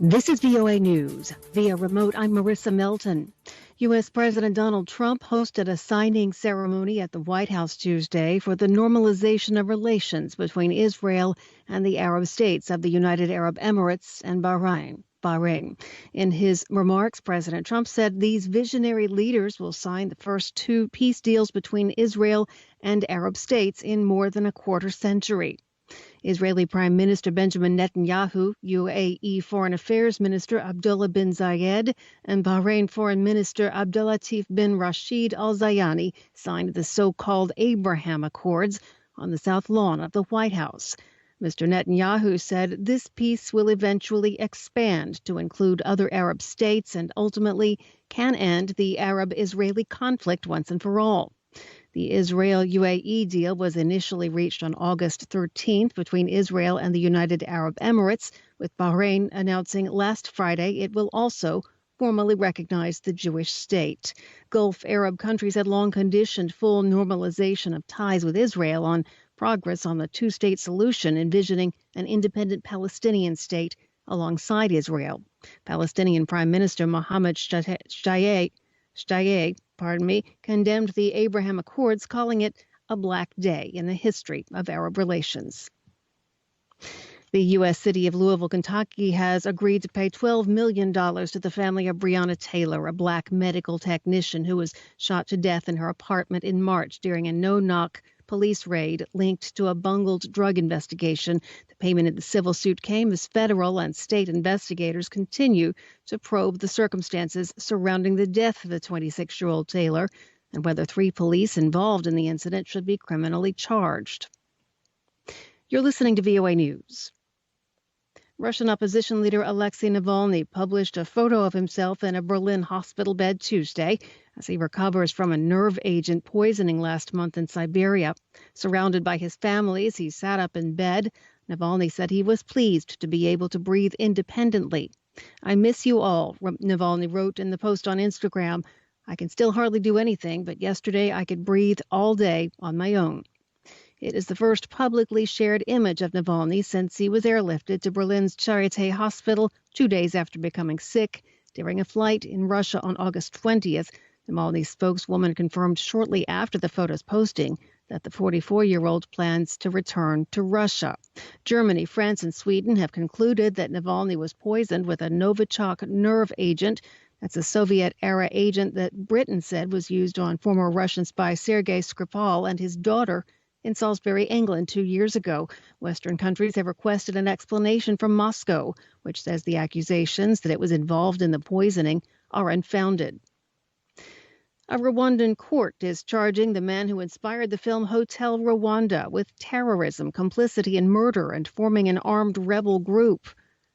This is VOA News. Via remote, I'm Marissa Melton. U.S. President Donald Trump hosted a signing ceremony at the White House Tuesday for the normalization of relations between Israel and the Arab states of the United Arab Emirates and Bahrain. In his remarks, President Trump said these visionary leaders will sign the first two peace deals between Israel and Arab states in more than a quarter century. Israeli Prime Minister Benjamin Netanyahu, UAE Foreign Affairs Minister Abdullah bin Zayed, and Bahrain Foreign Minister Abdullatif bin Rashid al-Zayani signed the so-called Abraham Accords on the South Lawn of the White House. Mr. Netanyahu said this peace will eventually expand to include other Arab states and ultimately can end the Arab-Israeli conflict once and for all. The Israel-UAE deal was initially reached on August 13th between Israel and the United Arab Emirates, with Bahrain announcing last Friday it will also formally recognize the Jewish state. Gulf Arab countries had long conditioned full normalization of ties with Israel on progress on the two-state solution, envisioning an independent Palestinian state alongside Israel. Palestinian Prime Minister Mohammed Shtayyeh condemned the Abraham Accords, calling it a black day in the history of Arab relations. The U.S. city of Louisville, Kentucky, has agreed to pay $12 million to the family of Breonna Taylor, a black medical technician who was shot to death in her apartment in March during a no-knock police raid linked to a bungled drug investigation. The payment in the civil suit came as federal and state investigators continue to probe the circumstances surrounding the death of the 26-year-old Taylor and whether 3 police involved in the incident should be criminally charged. You're listening to VOA News. Russian opposition leader Alexei Navalny published a photo of himself in a Berlin hospital bed Tuesday as he recovers from a nerve agent poisoning last month in Siberia. Surrounded by his family as he sat up in bed, Navalny said he was pleased to be able to breathe independently. "I miss you all," Navalny wrote in the post on Instagram. "I can still hardly do anything, but yesterday I could breathe all day on my own." It is the first publicly shared image of Navalny since he was airlifted to Berlin's Charité hospital 2 days after becoming sick during a flight in Russia on August 20th. Navalny's spokeswoman confirmed shortly after the photo's posting that the 44-year-old plans to return to Russia. Germany, France, and Sweden have concluded that Navalny was poisoned with a Novichok nerve agent. That's a Soviet-era agent that Britain said was used on former Russian spy Sergei Skripal and his daughter in Salisbury, England, 2 years ago. Western countries have requested an explanation from Moscow, which says the accusations that it was involved in the poisoning are unfounded. A Rwandan court is charging the man who inspired the film Hotel Rwanda with terrorism, complicity in murder, and forming an armed rebel group.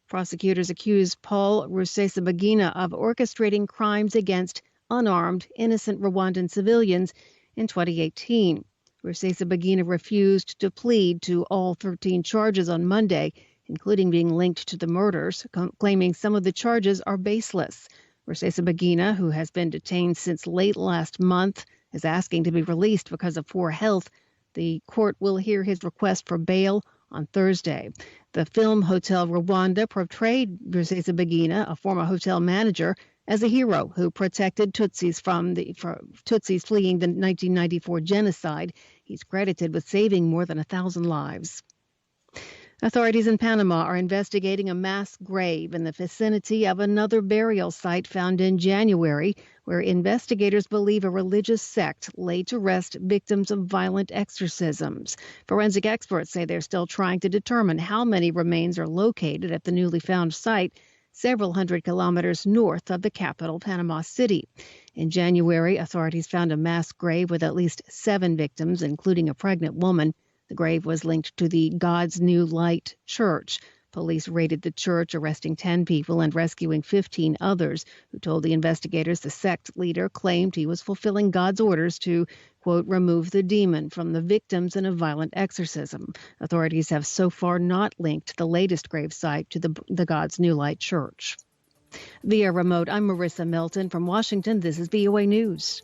Prosecutors accuse Paul Rusesabagina of orchestrating crimes against unarmed, innocent Rwandan civilians in 2018. Rusesabagina refused to plead to all 13 charges on Monday, including being linked to the murders, claiming some of the charges are baseless. Rusesabagina, who has been detained since late last month, is asking to be released because of poor health. The court will hear his request for bail on Thursday. The film Hotel Rwanda portrayed Rusesabagina, a former hotel manager, as a hero who protected Tutsis from Tutsis fleeing the 1994 genocide. He's credited with saving more than 1,000 lives. Authorities in Panama are investigating a mass grave in the vicinity of another burial site found in January, where investigators believe a religious sect laid to rest victims of violent exorcisms. Forensic experts say they're still trying to determine how many remains are located at the newly found site, several hundred kilometers north of the capital, Panama City. In January, authorities found a mass grave with at least 7 victims, including a pregnant woman. The grave was linked to the God's New Light Church. Police raided the church, arresting 10 people and rescuing 15 others, who told the investigators the sect leader claimed he was fulfilling God's orders to, quote, remove the demon from the victims in a violent exorcism. Authorities have so far not linked the latest gravesite to the God's New Light Church. Via remote, I'm Marissa Melton from Washington. This is VOA News.